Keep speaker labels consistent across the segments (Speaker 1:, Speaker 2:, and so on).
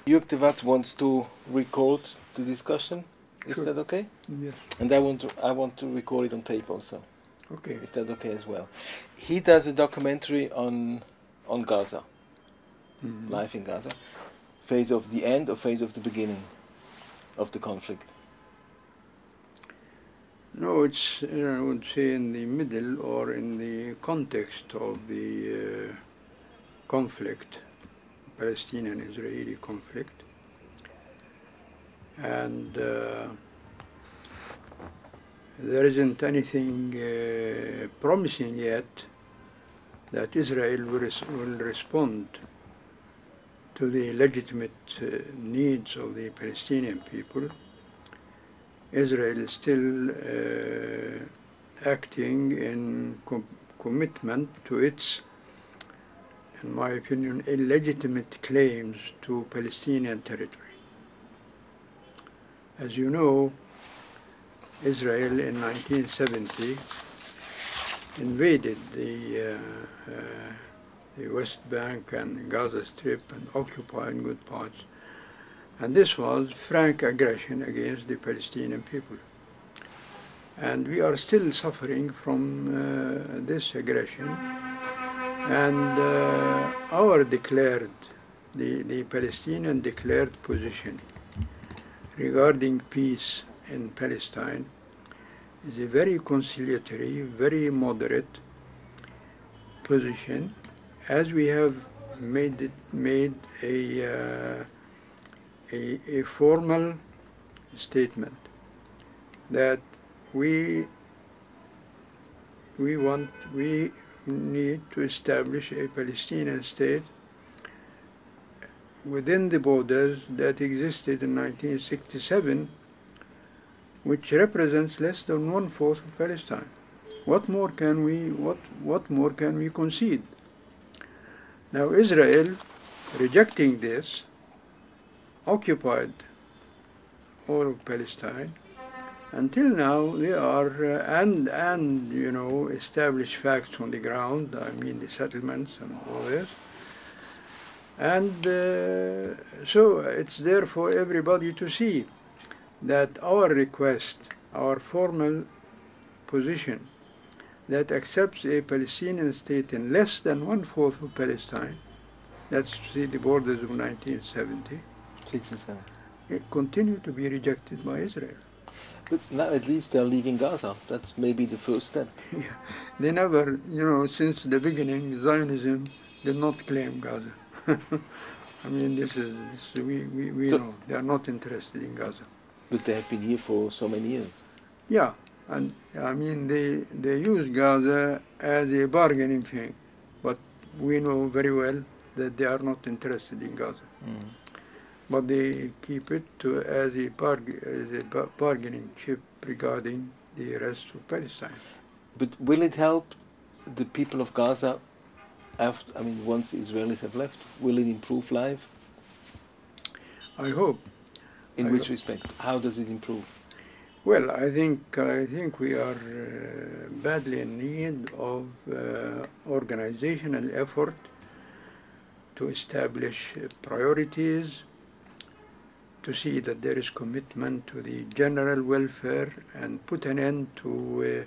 Speaker 1: JÜRG DA VAZ wants to record the discussion. Is
Speaker 2: Sure.
Speaker 1: that okay?
Speaker 2: Yes.
Speaker 1: And I want to record it on tape also.
Speaker 2: Okay.
Speaker 1: Is that okay as well? He does a documentary on Gaza, life in Gaza, phase of the end or phase of the beginning of the conflict.
Speaker 2: No, it's, I would say, in the middle or in the context of the conflict, Palestinian-Israeli conflict. And there isn't anything promising yet that Israel will respond to the legitimate needs of the Palestinian people. Israel is still acting in commitment to its, in my opinion, illegitimate claims to Palestinian territory. As you know, Israel in 1970 invaded the West Bank and Gaza Strip and occupied good parts. And this was frank aggression against the Palestinian people. And we are still suffering from this aggression. And our declared, the Palestinian declared position regarding peace in Palestine is a very conciliatory, very moderate position, as we have made a formal statement that we need to establish a Palestinian state within the borders that existed in 1967, which represents less than 1/4 of Palestine. What more can we concede? Now Israel, rejecting this, occupied all of Palestine. Until now, they are and you know, established facts on the ground. I mean the settlements and all this. And so it's there for everybody to see that our request, our formal position that accepts a Palestinian state in less than 1/4 of Palestine, that's the borders of 1970,
Speaker 1: 67.
Speaker 2: it continued to be rejected by Israel.
Speaker 1: But now at least they're leaving Gaza. That's maybe the first step.
Speaker 2: Yeah. They never, you know, since the beginning, Zionism did not claim Gaza. I mean, we
Speaker 1: So,
Speaker 2: know they are not interested in Gaza.
Speaker 1: but they have been here for so many years.
Speaker 2: Yeah, and I mean, they use Gaza as a bargaining thing, but we know very well that they are not interested in Gaza. But they keep it as a bargaining chip regarding the rest of Palestine.
Speaker 1: But will it help the people of Gaza after, I mean, once the Israelis have left? Will it improve life?
Speaker 2: I hope.
Speaker 1: In which respect? How does it improve?
Speaker 2: Well, I think we are badly in need of organizational effort to establish priorities, to see that there is commitment to the general welfare and put an end to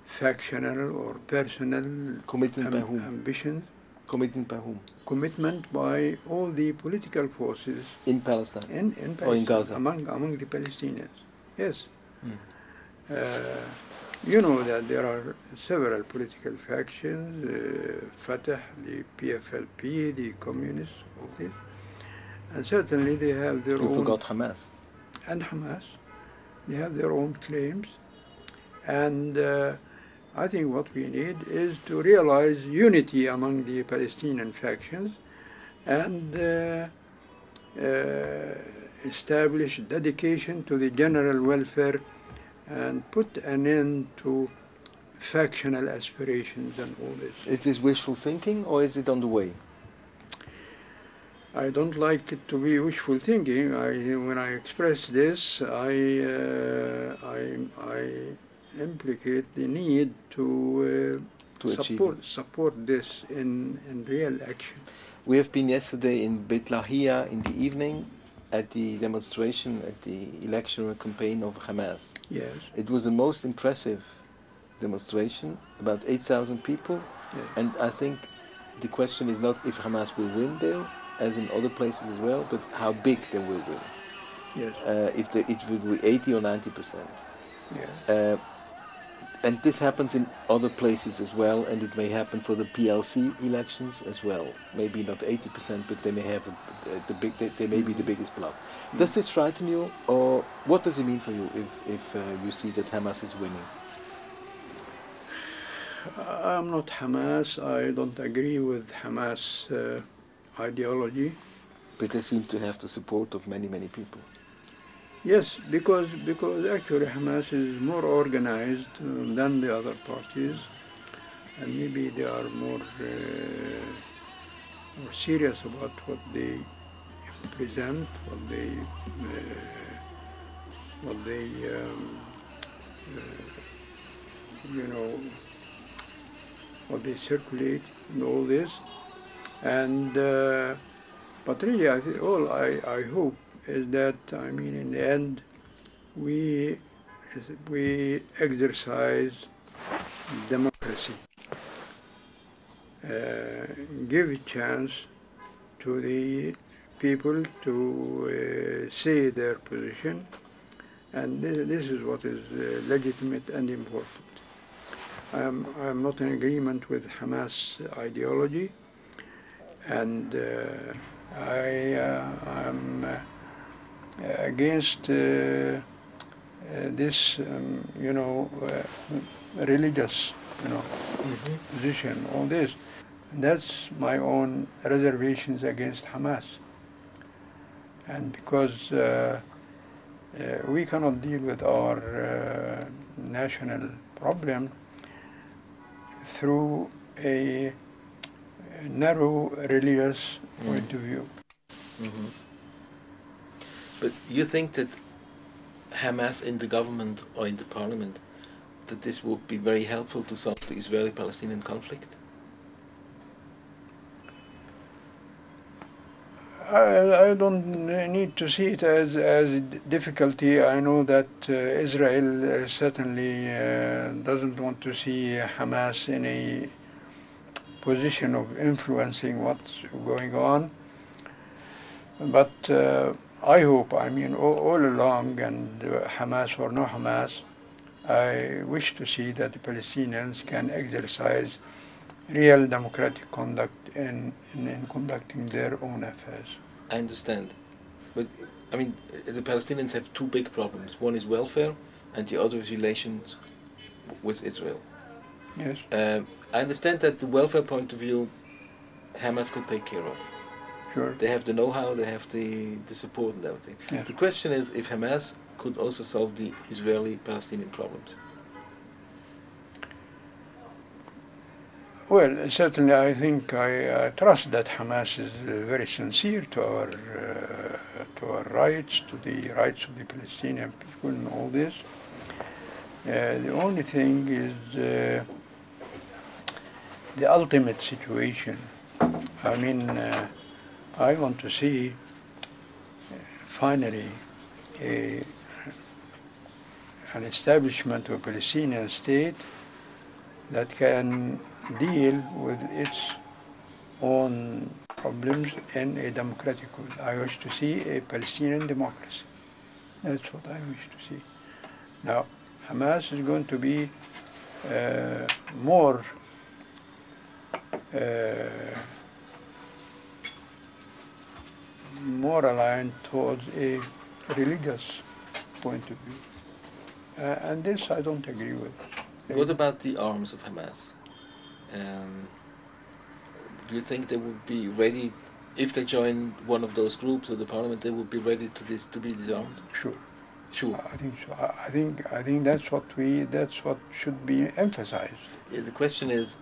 Speaker 2: factional or personal
Speaker 1: Commitment by whom?
Speaker 2: ambitions.
Speaker 1: Commitment by whom?
Speaker 2: Commitment by all the political forces
Speaker 1: in Palestine,
Speaker 2: in Palestine,
Speaker 1: or in Gaza,
Speaker 2: among the Palestinians. Yes. You know that there are several political factions, Fatah, the PFLP, the communists, okay. And certainly they have their own...
Speaker 1: You forgot Hamas.
Speaker 2: And Hamas. They have their own claims. And I think what we need is to realize unity among the Palestinian factions and establish dedication to the general welfare and put an end to factional aspirations and all this.
Speaker 1: Is this wishful thinking or is it on the way?
Speaker 2: I don't like it to be wishful thinking. When I express this, I implicate the need to support this in real action.
Speaker 1: We have been yesterday in Beit Lahia in the evening at the demonstration at the election campaign of Hamas.
Speaker 2: Yes.
Speaker 1: It was the most impressive demonstration, about 8,000 people,
Speaker 2: Yes.
Speaker 1: and I think the question is not if Hamas will win there, as in other places as well, but how big they will win.
Speaker 2: Yes.
Speaker 1: If it will be 80 or 90%.
Speaker 2: Yes.
Speaker 1: And this happens in other places as well, and it may happen for the PLC elections as well. Maybe not 80%, but they may have they may be the biggest bloc. Does this frighten you, or what does it mean for you if you see that Hamas is winning?
Speaker 2: I'm not Hamas. I don't agree with Hamas ideology.
Speaker 1: But they seem to have the support of many, many people.
Speaker 2: Yes, because actually Hamas is more organized than the other parties, and maybe they are more serious about what they present, what they you know, what they circulate and all this, and but really I hope is that, I mean, in the end, we exercise democracy, give a chance to the people to say their position, and this is what is legitimate and important. I'm not in agreement with Hamas ideology, and I'm against this, religious, position, all this. That's my own reservations against Hamas. And because we cannot deal with our national problem through a narrow religious point of view.
Speaker 1: Mm-hmm. But you think that Hamas in the government or in the parliament, that this would be very helpful to solve the Israeli-Palestinian conflict?
Speaker 2: I don't need to see it as difficulty. I know that Israel certainly doesn't want to see Hamas in a position of influencing what's going on. But I hope, I mean, all along, and Hamas or no Hamas, I wish to see that the Palestinians can exercise real democratic conduct in conducting their own affairs.
Speaker 1: I understand. But, I mean, the Palestinians have two big problems. One is welfare, and the other is relations with Israel.
Speaker 2: Yes.
Speaker 1: I understand that the welfare point of view, Hamas could take care of.
Speaker 2: Sure.
Speaker 1: They have the know-how, they have the support and everything.
Speaker 2: Yeah.
Speaker 1: The question is if Hamas could also solve the Israeli-Palestinian problems.
Speaker 2: Well, certainly I think I trust that Hamas is very sincere to our rights, to the rights of the Palestinian people and all this. The only thing is the ultimate situation. I mean, I want to see finally an establishment of a Palestinian state that can deal with its own problems in a democratic way. I wish to see a Palestinian democracy. That's what I wish to see. Now, Hamas is going to be more aligned towards a religious point of view. And this I don't agree with.
Speaker 1: What about the arms of Hamas? Do you think they would be ready, if they join one of those groups of the parliament, they would be ready to be disarmed?
Speaker 2: Sure.
Speaker 1: Sure.
Speaker 2: I think so. I think that's what should be emphasized.
Speaker 1: Yeah, the question is,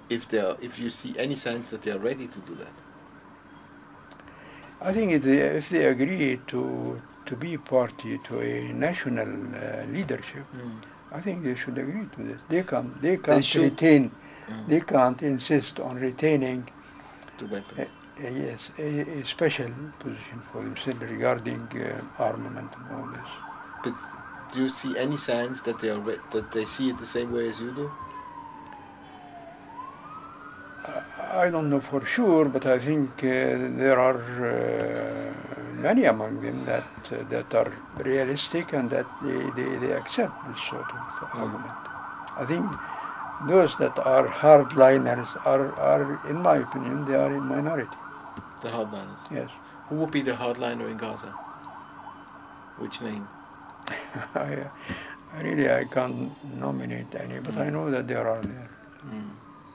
Speaker 1: if you see any signs that they are ready to do that.
Speaker 2: I think if they agree to be party to a national leadership, I think they should agree to this. They can't insist on retaining
Speaker 1: the weapons.
Speaker 2: Yes, a special position for themselves regarding armament and all this.
Speaker 1: But do you see any signs that they see it the same way as you do?
Speaker 2: I don't know for sure, but I think there are many among them that are realistic and that they accept this sort of argument. I think those that are hardliners are, in my opinion, they are in minority.
Speaker 1: The hardliners?
Speaker 2: Yes.
Speaker 1: Who would be the hardliner in Gaza? Which name?
Speaker 2: I can't nominate any, but I know that there are there.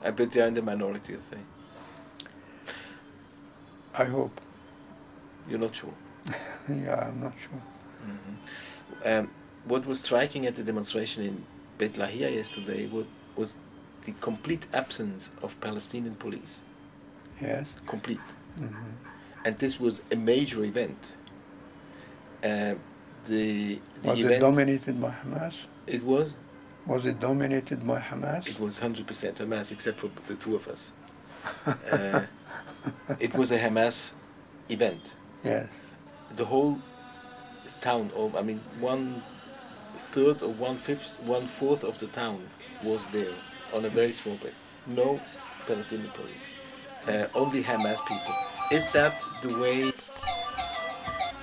Speaker 1: I bet they are in the minority, you say?
Speaker 2: I hope.
Speaker 1: You're not sure?
Speaker 2: Yeah, I'm not sure.
Speaker 1: What was striking at the demonstration in Beit Lahia yesterday was the complete absence of Palestinian police.
Speaker 2: Yes.
Speaker 1: Complete. And this was a major event. The
Speaker 2: was
Speaker 1: event,
Speaker 2: it dominated by Hamas?
Speaker 1: It was?
Speaker 2: Was it dominated by Hamas?
Speaker 1: It was 100% Hamas, except for the two of us. It was a Hamas event.
Speaker 2: Yes.
Speaker 1: The whole town, or I mean, 1/3 or 1/4 of the town was there on a very small place. No Palestinian police, only Hamas people. Is that the way?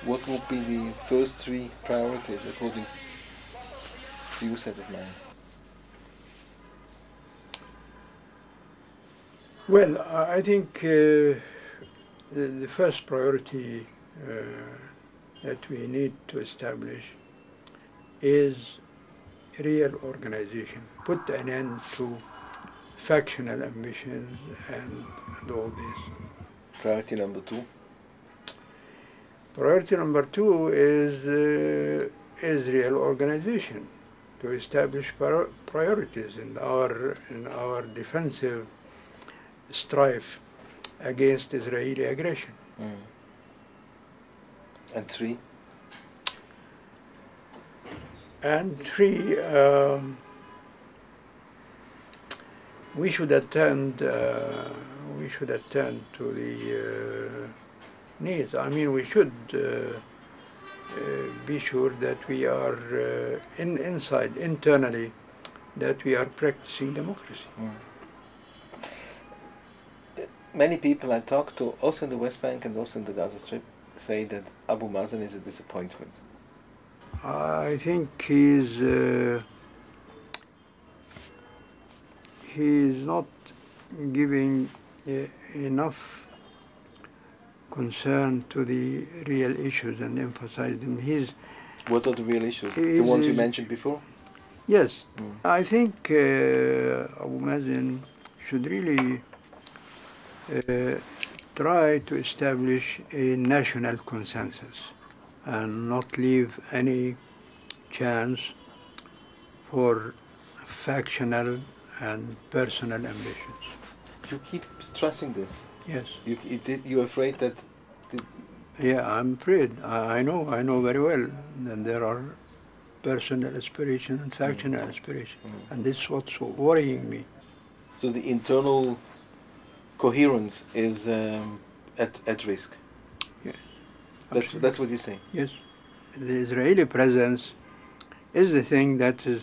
Speaker 1: What would be the first three priorities according to your set of mind?
Speaker 2: Well, I think the first priority that we need to establish is real organization. Put an end to factional ambitions and all this.
Speaker 1: Priority number two?
Speaker 2: Priority number two is real organization, to establish priorities in our defensive strife against Israeli aggression.
Speaker 1: And three?
Speaker 2: And three, we should attend to the needs. I mean, we should be sure that we are internally, that we are practicing democracy.
Speaker 1: Many people I talk to, also in the West Bank and also in the Gaza Strip, say that Abu Mazen is a disappointment.
Speaker 2: I think he's not giving enough concern to the real issues and emphasize them.
Speaker 1: What are the real issues? The ones you mentioned before?
Speaker 2: Yes. I think Abu Mazen should really try to establish a national consensus and not leave any chance for factional and personal ambitions.
Speaker 1: You keep stressing this.
Speaker 2: Yes.
Speaker 1: You're afraid that...
Speaker 2: Yeah, I'm afraid. I know very well that there are personal aspiration and factional aspiration. And this is what's worrying me.
Speaker 1: So the internal coherence is at risk?
Speaker 2: Yeah.
Speaker 1: That's what you're saying?
Speaker 2: Yes. The Israeli presence is the thing that is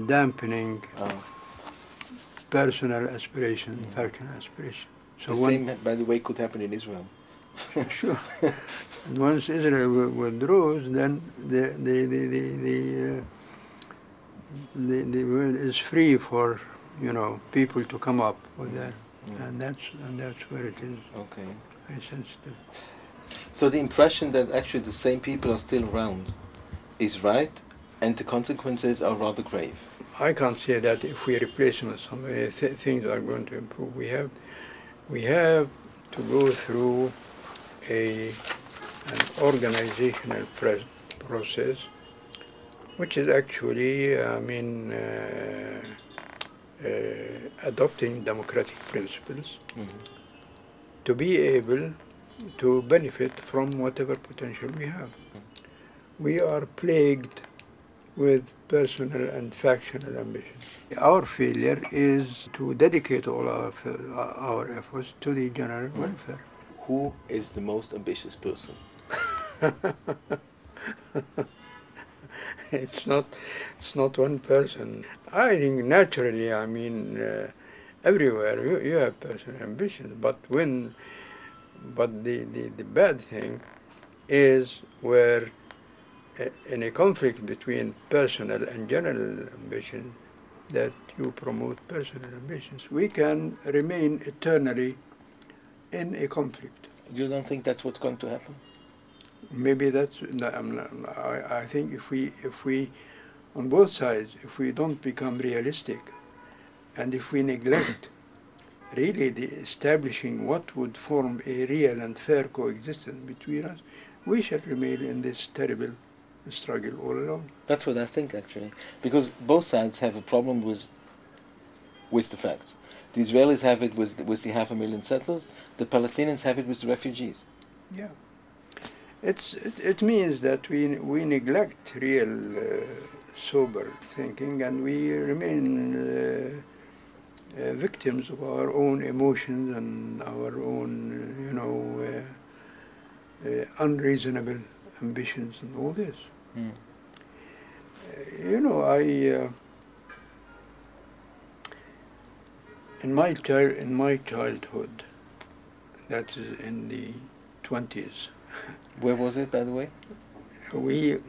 Speaker 2: dampening personal aspiration, factional aspiration. So
Speaker 1: the same, by the way, could happen in Israel.
Speaker 2: Sure. And once Israel withdraws, then the world is free for, people to come up with that. And that's where it is.
Speaker 1: Okay.
Speaker 2: Very sensitive.
Speaker 1: So the impression that actually the same people are still around is right, and the consequences are rather grave.
Speaker 2: I can't say that if we replace them with somebody, things are going to improve. We have to go through an organizational process, which is actually, adopting democratic principles to be able to benefit from whatever potential we have. We are plagued with personal and factional ambition. Our failure is to dedicate all our efforts to the general welfare.
Speaker 1: Who is the most ambitious person?
Speaker 2: It's not one person. I think naturally, I mean, everywhere you have personal ambitions, but the bad thing is where in a conflict between personal and general ambition, that you promote personal ambitions. We can remain eternally in a conflict.
Speaker 1: You don't think that's what's going to happen?
Speaker 2: Maybe that's. I think if we, on both sides, if we don't become realistic, and if we neglect really establishing what would form a real and fair coexistence between us, we shall remain in this terrible struggle all along.
Speaker 1: That's what I think, actually, because both sides have a problem with the facts. The Israelis have it with the 500,000 settlers. The Palestinians have it with the refugees.
Speaker 2: Yeah, it means that we neglect real sober thinking, and we remain victims of our own emotions and our own, unreasonable ambitions and all this.
Speaker 1: Mm.
Speaker 2: In my childhood, that is in the 20s.
Speaker 1: Where was it, by the way?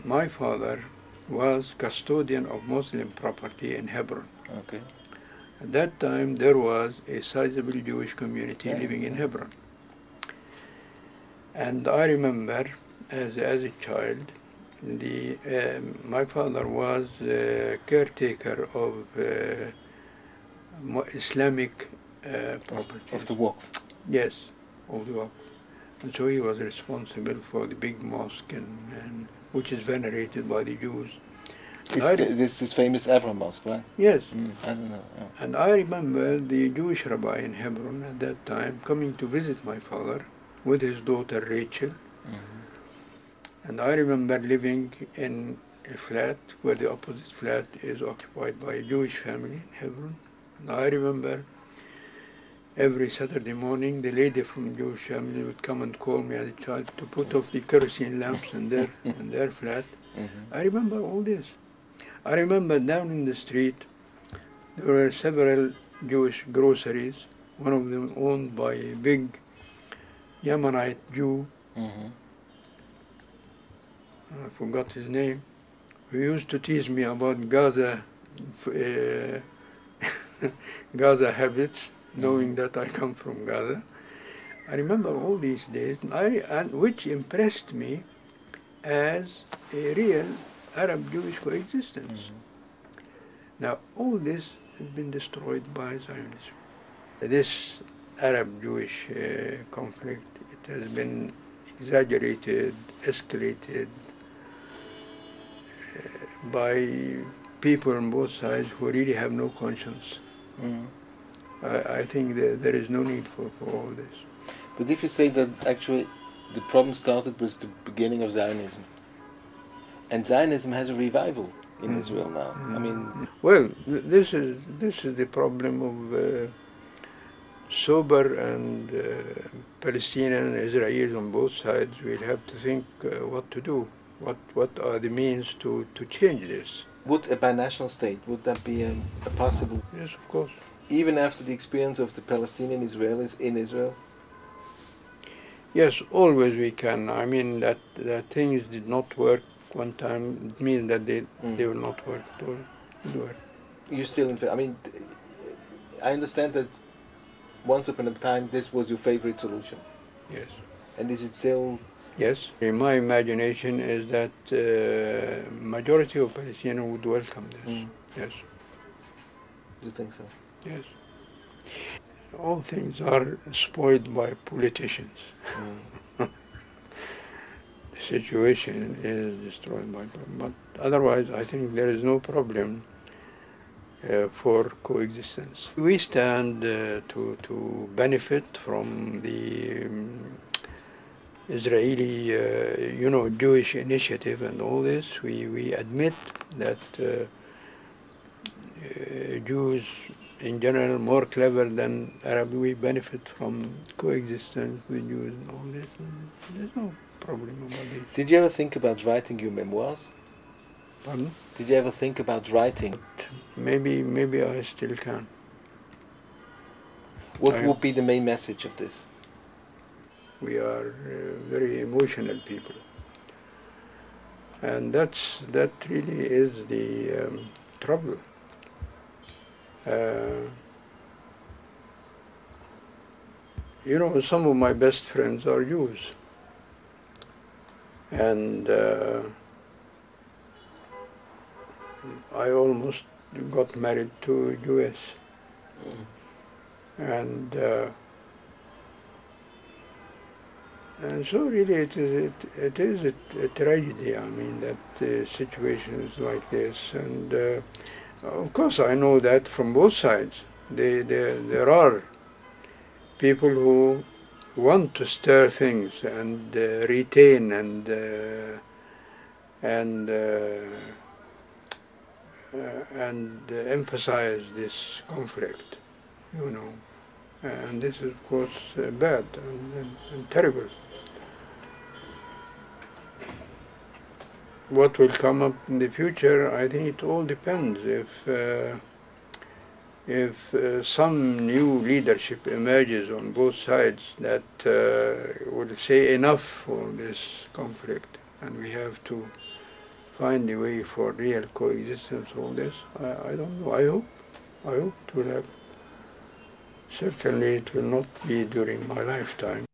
Speaker 2: My father was custodian of Muslim property in Hebron.
Speaker 1: Okay.
Speaker 2: At that time, there was a sizable Jewish community living in Hebron. And I remember, as a child, my father was caretaker of Islamic property.
Speaker 1: Of the Waqf?
Speaker 2: Yes, of the Waqf. And so he was responsible for the big mosque, which is venerated by the Jews.
Speaker 1: It's this famous Abraham Mosque, right?
Speaker 2: Yes.
Speaker 1: I don't know. Oh.
Speaker 2: And I remember the Jewish rabbi in Hebron at that time coming to visit my father with his daughter Rachel. Mm-hmm. And I remember living in a flat where the opposite flat is occupied by a Jewish family in Hebron. And I remember every Saturday morning the lady from the Jewish family would come and call me as a child to put off the kerosene lamps in their flat. Mm-hmm. I remember all this. I remember down in the street there were several Jewish groceries, one of them owned by a big Yemenite Jew. Mm-hmm. I forgot his name. He used to tease me about Gaza habits, knowing that I come from Gaza. I remember all these days, and which impressed me as a real Arab-Jewish coexistence. Mm-hmm. Now, all this has been destroyed by Zionism. This Arab-Jewish conflict, it has been exaggerated, escalated by people on both sides who really have no conscience. Mm. I think that there is no need for all this.
Speaker 1: But if you say that actually the problem started with the beginning of Zionism, and Zionism has a revival in Israel now. I mean,
Speaker 2: well, this is the problem of sober and Palestinian and Israelis on both sides. We'll have to think what to do. What are the means to change this?
Speaker 1: Would a binational state, would that be a possible?
Speaker 2: Yes, of course.
Speaker 1: Even after the experience of the Palestinian Israelis in Israel?
Speaker 2: Yes, always we can. I mean, that things did not work one time, it means that they will not work at all.
Speaker 1: You still, I mean, I understand that once upon a time this was your favorite solution.
Speaker 2: Yes.
Speaker 1: And is it still?
Speaker 2: Yes. In my imagination is that majority of Palestinians would welcome this. Yes.
Speaker 1: Do you think so?
Speaker 2: Yes. All things are spoiled by politicians. The situation is destroyed by, but otherwise I think there is no problem for coexistence. We stand to benefit from the Israeli, Jewish initiative and all this. We admit that Jews in general more clever than Arab. We benefit from coexistence with Jews and all this. And there's no problem about it.
Speaker 1: Did you ever think about writing your memoirs?
Speaker 2: Pardon?
Speaker 1: Did you ever think about writing?
Speaker 2: Maybe I still can.
Speaker 1: What would be the main message of this?
Speaker 2: We are very emotional people, and that really is the trouble. You know, some of my best friends are Jews, and I almost got married to a Jewess, and so really it is a tragedy. I mean, that situations like this, and of course I know that from both sides. There are people who want to stir things and retain and emphasize this conflict, you know, and this is of course bad and terrible. What will come up in the future, I think it all depends. If some new leadership emerges on both sides that will say enough for this conflict, and we have to find a way for real coexistence, all this, I don't know. I hope it will happen. Certainly it will not be during my lifetime.